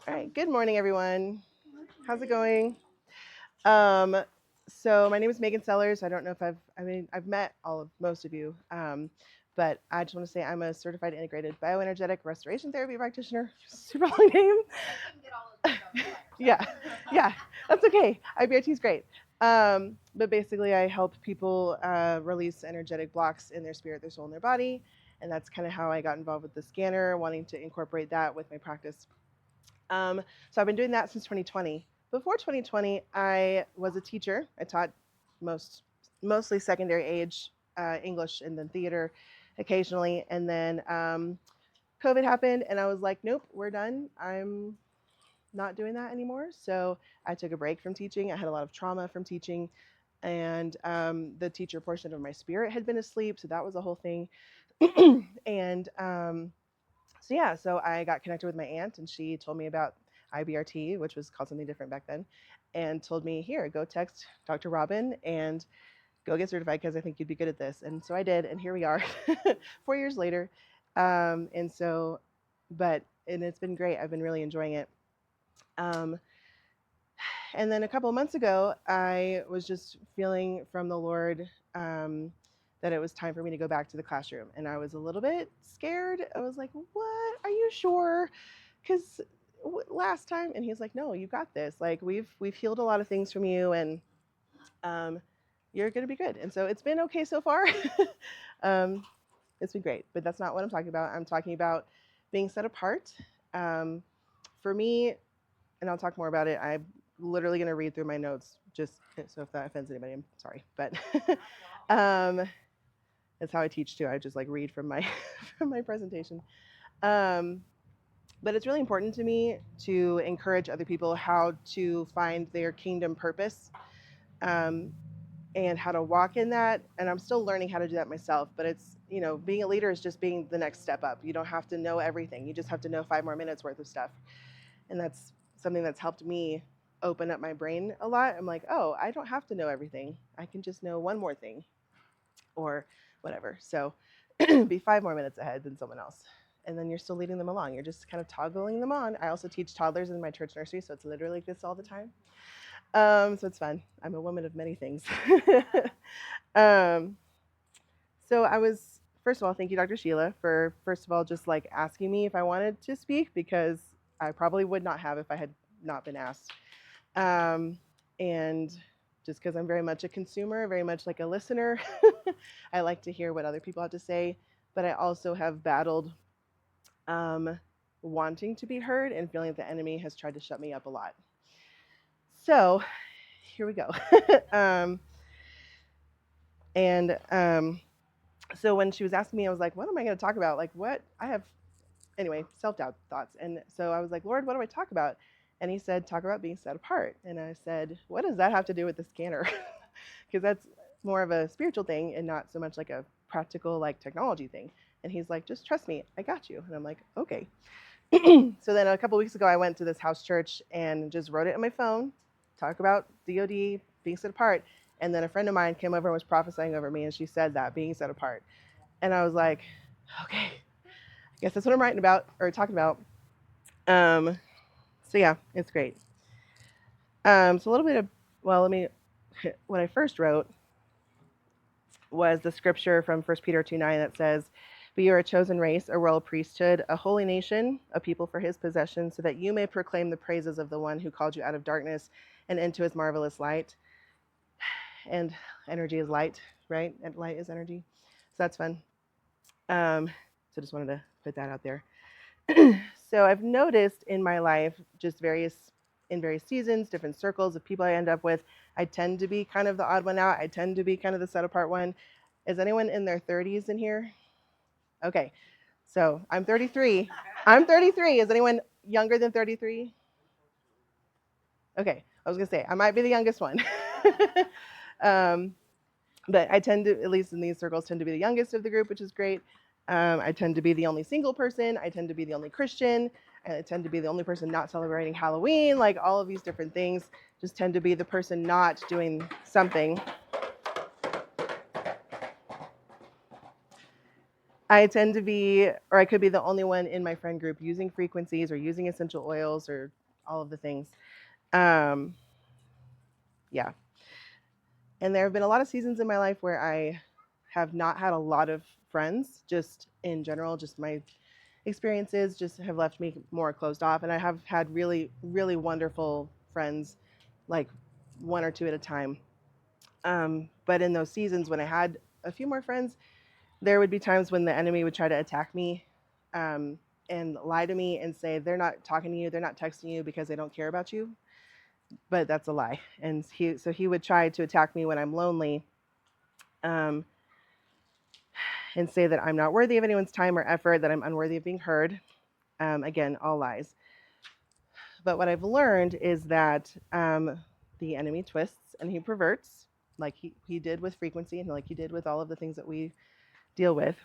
All right. Good morning, everyone. How's it going? Um, so my name is Megan Sellers. I don't know if I've met most of you, but I just want to say I'm a certified integrated bioenergetic restoration therapy practitioner. Super long name. Yeah, yeah, that's okay. IBRT is great. But basically, I help people release energetic blocks in their spirit, their soul, and their body. And that's kind of how I got involved with the scanner, wanting to incorporate that with my practice. Um, so I've been doing that since 2020. Before 2020, I was a teacher. I taught most mostly secondary age English and then theater occasionally. And then COVID happened, and I was like, nope, we're done. I'm not doing that anymore. So I took a break from teaching. I had a lot of trauma from teaching, and the teacher portion of my spirit had been asleep. So that was a whole thing. and so yeah, so I got connected with my aunt, and she told me about IBRT, which was called something different back then, and told me, here, go text Dr. Robin and go get certified because I think you'd be good at this. And so I did, and here we are, 4 years later. And so, and it's been great. I've been really enjoying it. Um, and then a couple of months ago, I was just feeling from the Lord that it was time for me to go back to the classroom. And I was a little bit scared. I was like, what? Are you sure? Because last time, and he's like, no, you got this. Like we've healed a lot of things from you, and um, you're gonna be good. And so it's been okay so far. um, it's been great, but that's not what I'm talking about. I'm talking about being set apart. Um, for me, and I'll talk more about it. I'm literally going to read through my notes, just so if that offends anybody, I'm sorry, but um, that's how I teach too. I just like read from my from my presentation. Um, but it's really important to me to encourage other people how to find their kingdom purpose, um, and how to walk in that. And I'm still learning how to do that myself. But it's, being a leader is just being the next step up. You don't have to know everything. You just have to know 5 more minutes worth of stuff. And that's something that's helped me open up my brain a lot. I'm like, oh, I don't have to know everything. I can just know one more thing or whatever. So be 5 more minutes ahead than someone else. And then you're still leading them along. You're just kind of toggling them on. I also teach toddlers in my church nursery, so it's literally like this all the time. So it's fun. I'm a woman of many things. um, so I was, first of all, thank you, Dr. Sheila, for first of all just like asking me if I wanted to speak, because I probably would not have if I had not been asked. And just because I'm very much a consumer, very much like a listener, I like to hear what other people have to say. But I also have battled um, wanting to be heard and feeling that the enemy has tried to shut me up a lot. So here we go. um, and so when she was asking me, I was like, what am I going to talk about? Like, what? I have, anyway, self doubt thoughts. And so I was like, Lord, what do I talk about? And he said, talk about being set apart. And I said, what does that have to do with the scanner? Because that's more of a spiritual thing and not so much like a practical, like technology thing. And he's like, just trust me, I got you. And I'm like, okay. So then a couple weeks ago, I went to this house church and just wrote it on my phone, talk about DOD, being set apart. And then a friend of mine came over and was prophesying over me, and she said that, being set apart. And I was like, okay, I guess that's what I'm writing about or talking about. Um, so yeah, it's great. So a little bit of, well, let me, what I first wrote was the scripture from 1 Peter 2:9 that says, but you are a chosen race, a royal priesthood, a holy nation, a people for his possession, so that you may proclaim the praises of the one who called you out of darkness and into his marvelous light. And energy is light, right? And light is energy. So that's fun. So just wanted to put that out there. So I've noticed in my life, just in various seasons, different circles of people I end up with, I tend to be kind of the odd one out. I tend to be kind of the set apart one. Is anyone in their 30s in here? Okay, so I'm 33. I'm 33. Is anyone younger than 33? Okay, I was gonna say I might be the youngest one. um, but I tend to, at least in these circles, tend to be the youngest of the group, which is great. I tend to be the only single person. I tend to be the only Christian. And I tend to be the only person not celebrating Halloween. Like all of these different things, just tend to be the person not doing something. I tend to be, or I could be the only one in my friend group using frequencies or using essential oils or all of the things. Um, yeah. And there have been a lot of seasons in my life where I have not had a lot of friends, just in general, just my experiences just have left me more closed off. And I have had really, really wonderful friends, like one or two at a time. But in those seasons when I had a few more friends, there would be times when the enemy would try to attack me, um, and lie to me and say they're not talking to you, they're not texting you because they don't care about you. But that's a lie. And he would try to attack me when I'm lonely, um, and say that I'm not worthy of anyone's time or effort, that I'm unworthy of being heard. Again, all lies. But what I've learned is that the enemy twists and he perverts, like he did with frequency and like he did with all of the things that we deal with.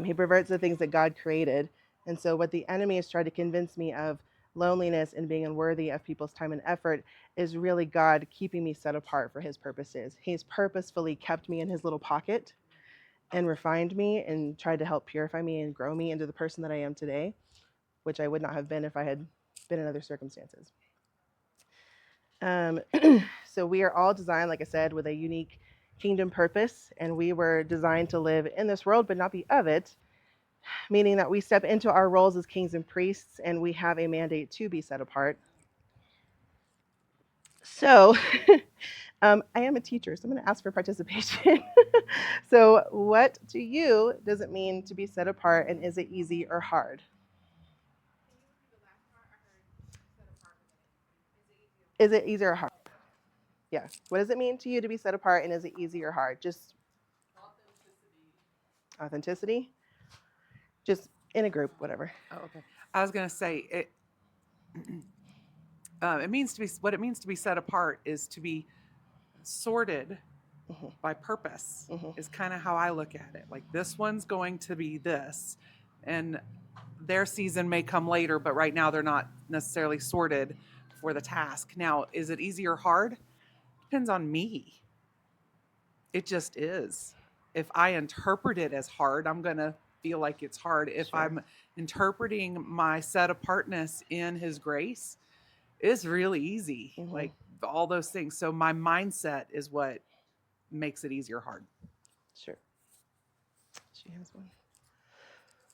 He perverts the things that God created. And so, what the enemy has tried to convince me of, loneliness and being unworthy of people's time and effort, is really God keeping me set apart for his purposes. He's purposefully kept me in his little pocket and refined me and tried to help purify me and grow me into the person that I am today, which I would not have been if I had been in other circumstances. Um, so we are all designed, like I said, with a unique kingdom purpose, and we were designed to live in this world but not be of it, meaning that we step into our roles as kings and priests, and we have a mandate to be set apart. So I am a teacher, so I'm going to ask for participation. So what to you does it mean to be set apart, and is it easy or hard? Is it easy or hard? Yeah. What does it mean to you to be set apart, and is it easy or hard? Just authenticity? Just in a group, whatever. Oh, okay. I was going to say it. It means to be what it means to be set apart is to be sorted Mm-hmm. by purpose. Mm-hmm. Is kind of how I look at it. Like this one's going to be this, and their season may come later, but right now they're not necessarily sorted for the task. Now, is it easy or hard? Depends on me. It just is. If I interpret it as hard, I'm going to feel like it's hard. If Sure. I'm interpreting my set apartness in his grace, it's really easy. Mm-hmm. Like all those things. So my mindset is what makes it easy or hard. Sure. She has one.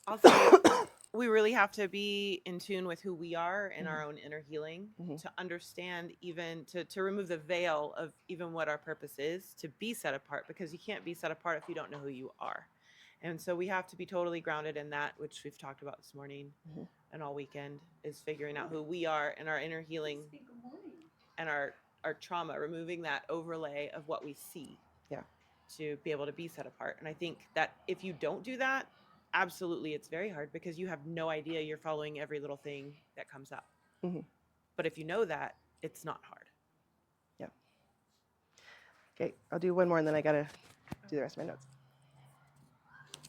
I'll say we really have to be in tune with who we are in our own inner healing to understand, even to remove the veil of even what our purpose is, to be set apart, because you can't be set apart if you don't know who you are. And so we have to be totally grounded in that, which we've talked about this morning and all weekend, is figuring out who we are and our inner healing and our trauma, removing that overlay of what we see. Yeah. To be able to be set apart. And I think that if you don't do that, absolutely it's very hard, because you have no idea you're following every little thing that comes up. Mm-hmm. But if you know that, it's not hard. Yeah. Okay, I'll do one more and then I gotta do the rest of my notes.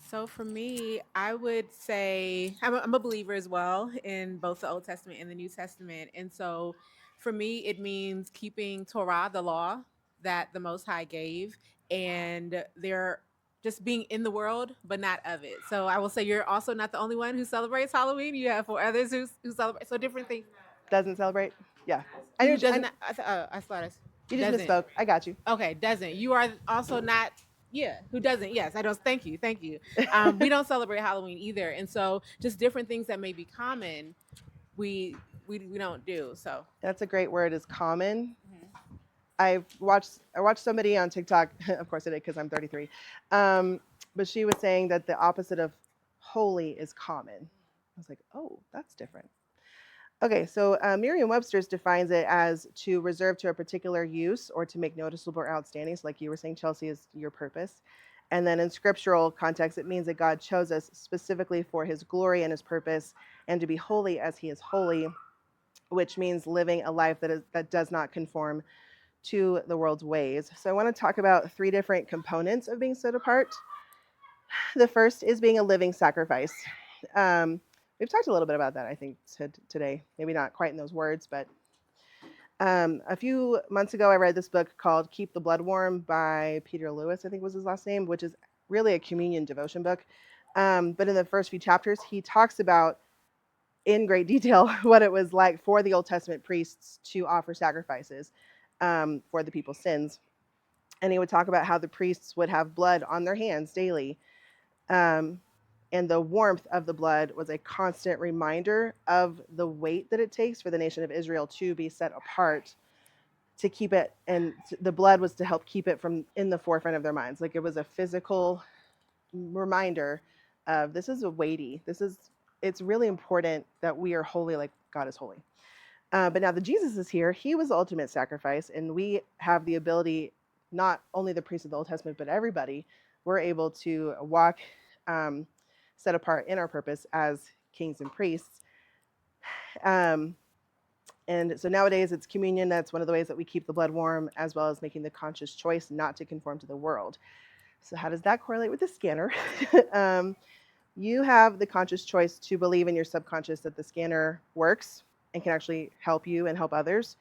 So for me, I would say I'm a believer as well in both the Old Testament and the New Testament. And so for me, it means keeping Torah, the law that the Most High gave, and they're just being in the world, but not of it. So I will say you're also not the only one who celebrates Halloween. You have 4 others who celebrate. So different things. Doesn't celebrate? Yeah. Who doesn't? I thought it You just doesn't. misspoke. I got you. Okay, doesn't. You are also not. Yeah, who doesn't? Yes, I don't. Thank you, thank you. We don't celebrate Halloween either, and so just different things that may be common, we don't do. So That's a great word, is common. I watched somebody on TikTok, of course I did because I'm 33, but she was saying that the opposite of holy is common. I was like, oh, that's different. Okay, so Merriam-Webster's defines it as to reserve to a particular use or to make noticeable or outstanding. So like you were saying, Chelsea, is your purpose. And then in scriptural context, it means that God chose us specifically for his glory and his purpose, and to be holy as he is holy, which means living a life that does not conform to the world's ways. So I want to talk about 3 different components of being set apart. The first is being a living sacrifice. We've talked a little bit about that, I think, today. Maybe not quite in those words, but a few months ago, I read this book called Keep the Blood Warm by Peter Lewis, I think was his last name, which is really a communion devotion book. But in the first few chapters, he talks about in great detail what it was like for the Old Testament priests to offer sacrifices for the people's sins. And he would talk about how the priests would have blood on their hands daily. Um, and the warmth of the blood was a constant reminder of the weight that it takes for the nation of Israel to be set apart, to keep it, and the blood was to help keep it from in the forefront of their minds. Like, it was a physical reminder of, this is a weighty, it's really important that we are holy like God is holy. But now that Jesus is here, he was the ultimate sacrifice, and we have the ability, not only the priests of the Old Testament, but everybody, we're able to walk set apart in our purpose as kings and priests. And so nowadays it's communion. That's one of the ways that we keep the blood warm, as well as making the conscious choice not to conform to the world. So how does that correlate with the scanner? You have the conscious choice to believe in your subconscious that the scanner works and can actually help you and help others.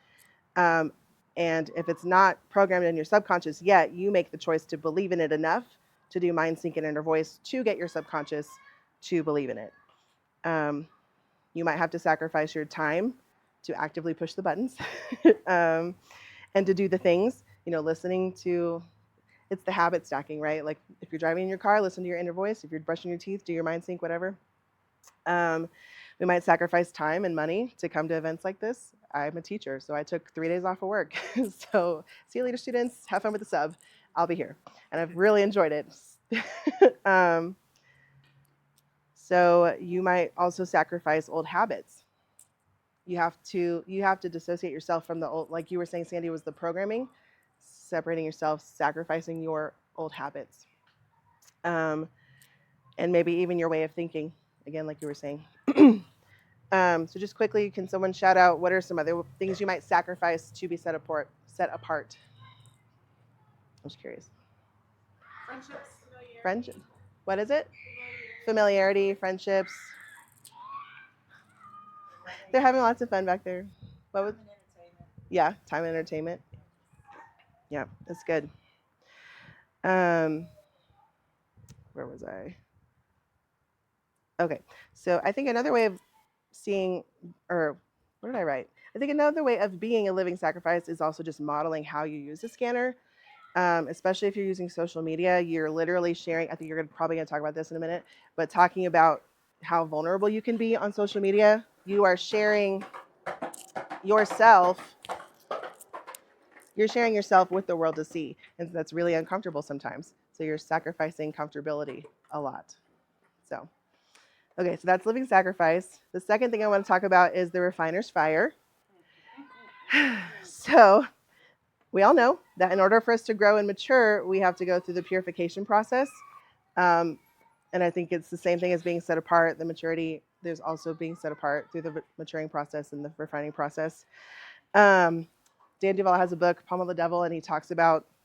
And if it's not programmed in your subconscious yet, you make the choice to believe in it enough to do mind sync and inner voice to get your subconscious to believe in it. You might have to sacrifice your time to actively push the buttons and to do the things, listening to, it's the habit stacking, right? Like, if you're driving in your car, listen to your inner voice. If you're brushing your teeth, do your mind sync, whatever. We might sacrifice time and money to come to events like this. I'm a teacher, so I took 3 days off of work. So see you later, students. Have fun with the sub. I'll be here. And I've really enjoyed it. So you might also sacrifice old habits. You have to dissociate yourself from the old, like you were saying, Sandy, was the programming, separating yourself, sacrificing your old habits. And maybe even your way of thinking, again, like you were saying. So just quickly, can someone shout out what are some other things you might sacrifice to be set apart? I'm just curious. Friendships. Friendship. What is it? Familiarity, friendships. They're having lots of fun back there. What was? Yeah, time and entertainment. Yeah, that's good. Where was I? Okay, so I think another way of seeing, or what did I write? I think another way of being a living sacrifice is also just modeling how you use the scanner. Especially if you're using social media, you're literally sharing. I think you're probably going to talk about this in a minute, but talking about how vulnerable you can be on social media. You are sharing yourself. You're sharing yourself with the world to see, and that's really uncomfortable sometimes. So you're sacrificing comfortability a lot. So, okay, so that's living sacrifice. The second thing I want to talk about is the refiner's fire. So we all know that in order for us to grow and mature, we have to go through the purification process. And I think it's the same thing as being set apart. The maturity, there's also being set apart through the maturing process and the refining process. Dan Duval has a book, Palm of the Devil, and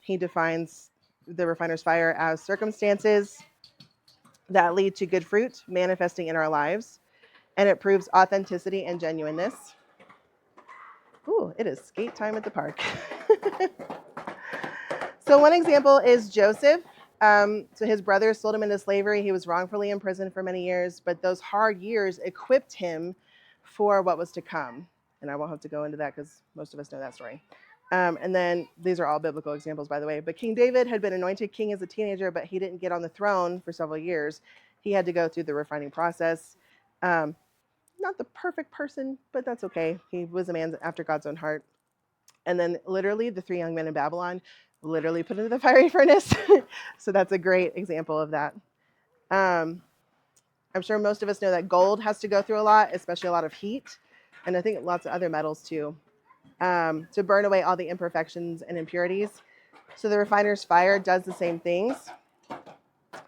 he defines the refiner's fire as circumstances that lead to good fruit manifesting in our lives. And it proves authenticity and genuineness. Ooh, it is skate time at the park. So one example is Joseph. So his brothers sold him into slavery. He was wrongfully imprisoned for many years, but those hard years equipped him for what was to come. And I won't have to go into that because most of us know that story. And then these are all biblical examples, by the way. But King David had been anointed king as a teenager, but he didn't get on the throne for several years. He had to go through the refining process. Not the perfect person, but that's okay. He was a man after God's own heart. And then literally the 3 young men in Babylon literally put into the fiery furnace. So that's a great example of that. I'm sure most of us know that gold has to go through a lot, especially a lot of heat. And I think lots of other metals too, to burn away all the imperfections and impurities. So the refiner's fire does the same things,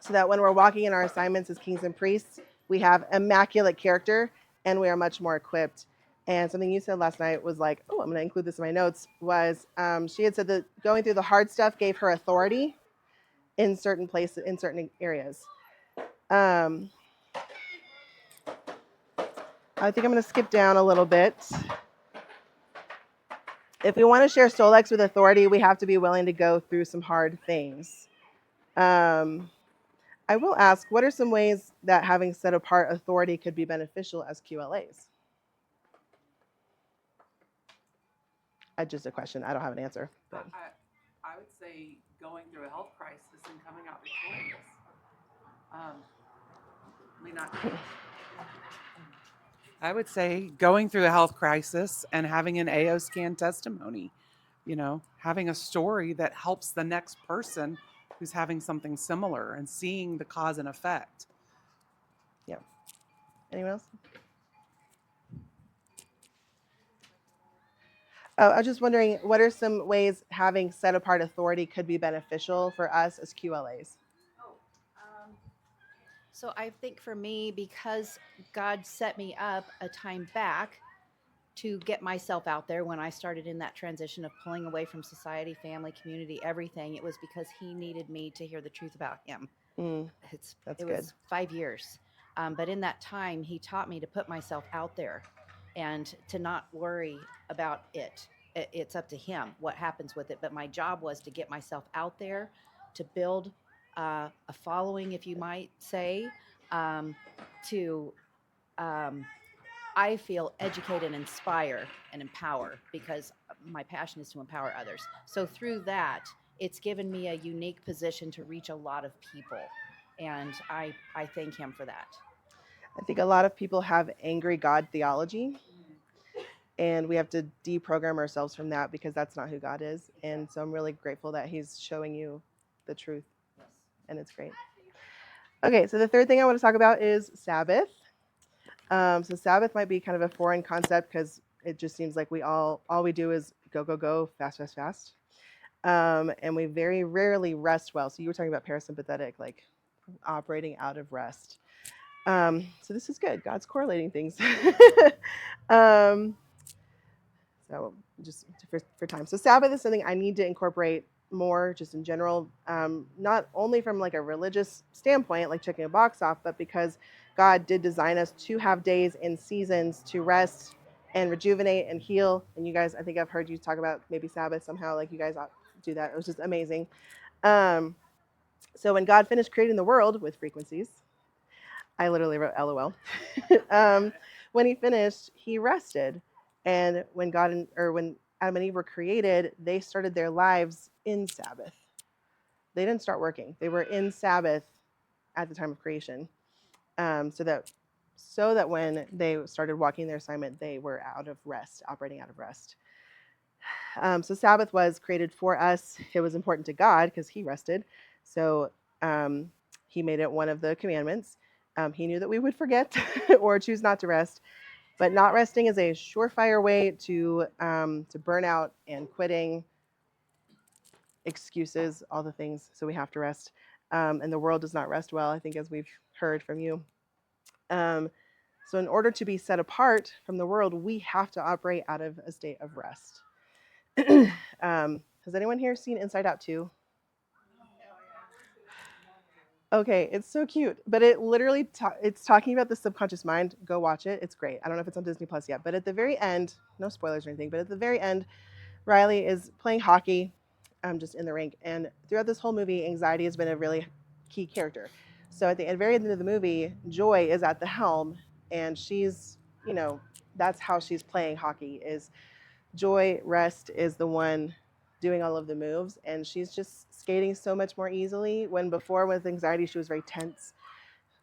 so that when we're walking in our assignments as kings and priests, we have immaculate character and we are much more equipped. And something you said last night was like, oh, I'm going to include this in my notes, was she had said that going through the hard stuff gave her authority in certain places, in certain areas. I think I'm going to skip down a little bit. If we want to share Solex with authority, we have to be willing to go through some hard things. I will ask, what are some ways that having set apart authority could be beneficial as QLAs? Just a question. I don't have an answer. But I would say going through a health crisis and coming out victorious. I mean, I would say going through a health crisis and having an AO scan testimony, having a story that helps the next person who's having something similar and seeing the cause and effect. yeah. Anyone else? Oh, I was just wondering, what are some ways having set apart authority could be beneficial for us as QLAs? So I think for me, because God set me up a time back to get myself out there when I started in that transition of pulling away from society, family, community, everything, it was because He needed me to hear the truth about Him. Mm, It good. was 5 years. But in that time, He taught me to put myself out there and to not worry about it. It's up to Him what happens with it. But my job was to get myself out there, to build a following, if you might say, um, to I feel educate and inspire and empower, because my passion is to empower others. So through that, it's given me a unique position to reach a lot of people. And I thank Him for that. I think a lot of people have angry God theology, and we have to deprogram ourselves from that because that's not who God is. And so I'm really grateful that He's showing you the truth, and it's great. Okay, so the third thing I want to talk about is Sabbath. So Sabbath might be kind of a foreign concept because it just seems like all we do is go, go, go, fast, fast, fast. And we very rarely rest well. So you were talking about parasympathetic, like operating out of rest. So this is good. God's correlating things. um, so just for time. So Sabbath is something I need to incorporate more just in general, not only from like a religious standpoint, like checking a box off, but because God did design us to have days and seasons to rest and rejuvenate and heal. And you guys, I think I've heard you talk about maybe Sabbath somehow, like you guys do that. It was just amazing. So when God finished creating the world with frequencies, I literally wrote LOL. When He finished, He rested, and when when Adam and Eve were created, they started their lives in Sabbath. They didn't start working; they were in Sabbath at the time of creation, so that when they started walking their assignment, they were out of rest, operating out of rest. So Sabbath was created for us. It was important to God because He rested. So He made it one of the commandments. He knew that we would forget or choose not to rest. But not resting is a surefire way to burn out and quitting, excuses, all the things. So we have to rest. And the world does not rest well, I think, as we've heard from you. So in order to be set apart from the world, we have to operate out of a state of rest. Has anyone here seen Inside Out 2? Okay, it's so cute, but it literally it's talking about the subconscious mind. Go watch it; it's great. I don't know if it's on Disney Plus yet, but at the very end, no spoilers or anything, but at the very end, Riley is playing hockey, just in the rink, and throughout this whole movie, anxiety has been a really key character. So at the very end of the movie, Joy is at the helm, and she's, that's how she's playing hockey. Is Joy Rest is the one doing all of the moves, and she's just skating so much more easily. When before with anxiety, she was very tense.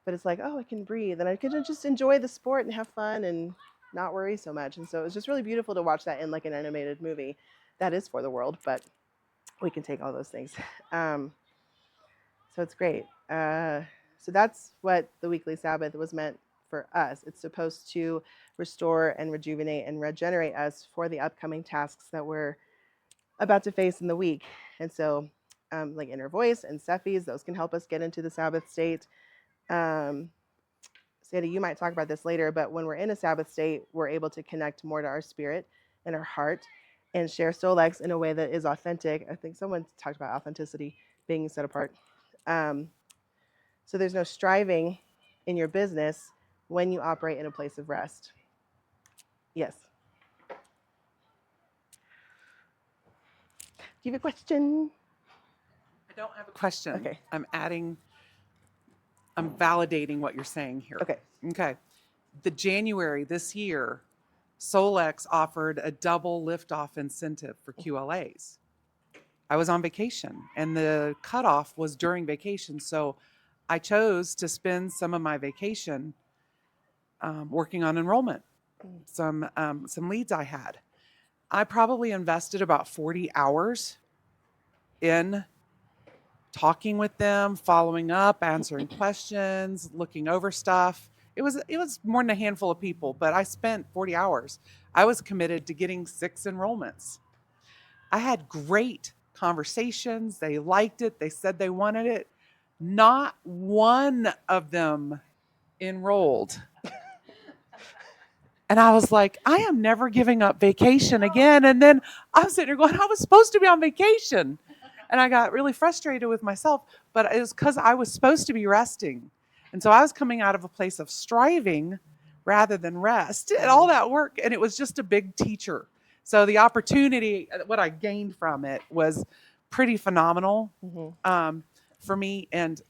But it's like, oh, I can breathe, and I can just enjoy the sport and have fun and not worry so much. And so it was just really beautiful to watch that in like an animated movie that is for the world, but we can take all those things. So it's great. So that's what the weekly Sabbath was meant for us. It's supposed to restore and rejuvenate and regenerate us for the upcoming tasks that we're about to face in the week. And so, like inner voice and Cephis, those can help us get into the Sabbath state. Sandy, you might talk about this later, but when we're in a Sabbath state, we're able to connect more to our spirit and our heart and share Solex in a way that is authentic. I think someone talked about authenticity being set apart. So there's no striving in your business when you operate in a place of rest. Yes. Do you have a question? I don't have a question. Okay. I'm adding I'm validating what you're saying here. Okay. Okay. The January this year, Solex offered a double liftoff incentive for QLAs. I was on vacation and the cutoff was during vacation. So I chose to spend some of my vacation working on enrollment, some leads I had. I probably invested about 40 hours in talking with them, following up, answering questions, looking over stuff. It was more than a handful of people, but I spent 40 hours. I was committed to getting 6 enrollments. I had great conversations. They liked it. They said they wanted it. Not one of them enrolled. And I was like, I am never giving up vacation again. And then I was sitting there going, I was supposed to be on vacation. And I got really frustrated with myself, but it was because I was supposed to be resting. And so I was coming out of a place of striving rather than rest and all that work. And it was just a big teacher. So the opportunity, what I gained from it was pretty phenomenal for me. And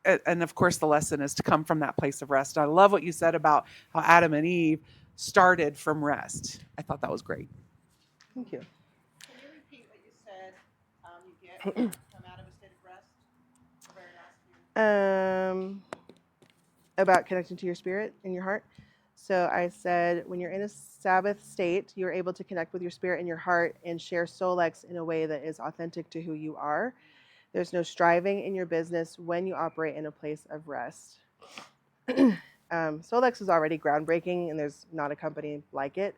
of course, the lesson is to come from that place of rest. I love what you said about how Adam and Eve started from rest. I thought that was great. Thank you. Can you repeat what you said? You get come out of a state of rest. Very last year. About connecting to your spirit and your heart. So I said, when you're in a Sabbath state, you're able to connect with your spirit and your heart and share Solex in a way that is authentic to who you are. There's no striving in your business when you operate in a place of rest. Solex is already groundbreaking, and there's not a company like it.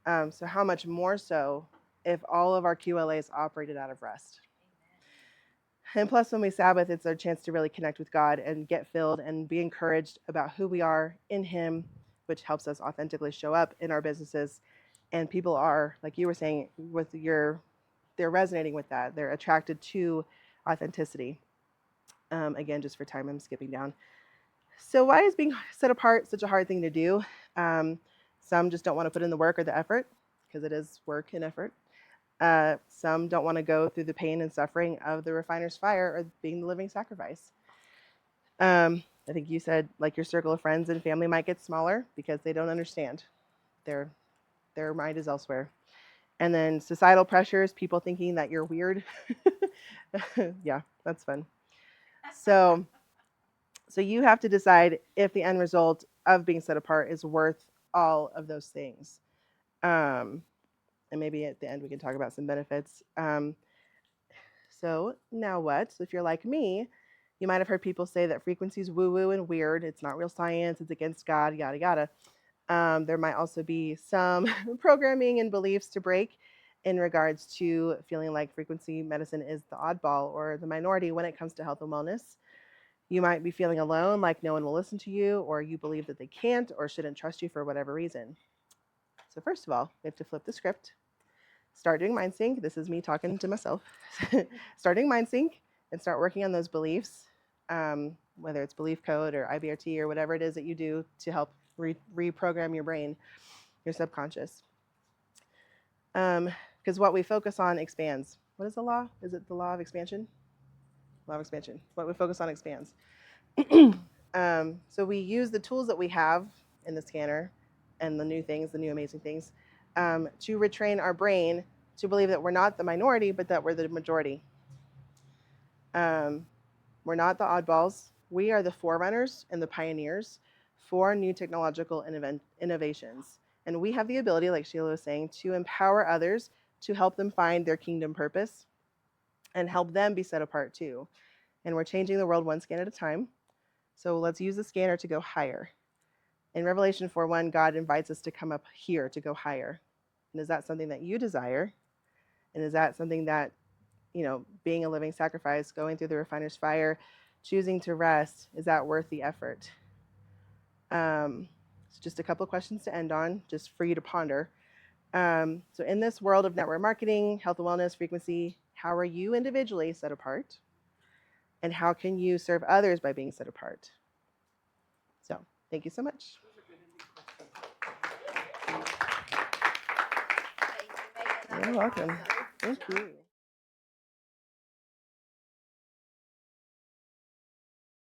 So how much more so if all of our QLAs operated out of rest? And plus, when we Sabbath, it's our chance to really connect with God and get filled and be encouraged about who we are in Him, which helps us authentically show up in our businesses. And people are, like you were saying, they're resonating with that. They're attracted to authenticity. Again, just for time, I'm skipping down. So why is being set apart such a hard thing to do? Some just don't want to put in the work or the effort, because it is work and effort. Some don't want to go through the pain and suffering of the refiner's fire or being the living sacrifice. I think you said, like, your circle of friends and family might get smaller because they don't understand. Their mind is elsewhere. And then societal pressures, people thinking that you're weird. Yeah, that's fun. So you have to decide if the end result of being set apart is worth all of those things. And maybe at the end we can talk about some benefits. So now what? So if you're like me, you might have heard people say that frequency is woo-woo and weird. It's not real science. It's against God, yada, yada. There might also be some programming and beliefs to break in regards to feeling like frequency medicine is the oddball or the minority when it comes to health and wellness. You might be feeling alone, like no one will listen to you, or you believe that they can't or shouldn't trust you for whatever reason. So first of all, we have to flip the script. Start doing mind sync. This is me talking to myself. Start doing mind sync and start working on those beliefs, whether it's belief code or IBRT or whatever it is that you do to help reprogram your brain, your subconscious. Because what we focus on expands. What is the law? Is it the law of expansion? Law of expansion. What we focus on expands. So we use the tools that we have in the scanner and the new things, the new amazing things, to retrain our brain to believe that we're not the minority, but that we're the majority. We're not the oddballs. We are the forerunners and the pioneers for new technological innovations. And we have the ability, like Sheila was saying, to empower others to help them find their kingdom purpose and help them be set apart too. And we're changing the world one scan at a time. So let's use the scanner to go higher. In Revelation 4:1, God invites us to come up here to go higher. And is that something that you desire? And is that something that, being a living sacrifice, going through the refiner's fire, choosing to rest, is that worth the effort? So just a couple of questions to end on, just for you to ponder. So in this world of network marketing, health and wellness, frequency, how are you individually set apart? And how can you serve others by being set apart? So thank you so much. You're welcome. Thank you.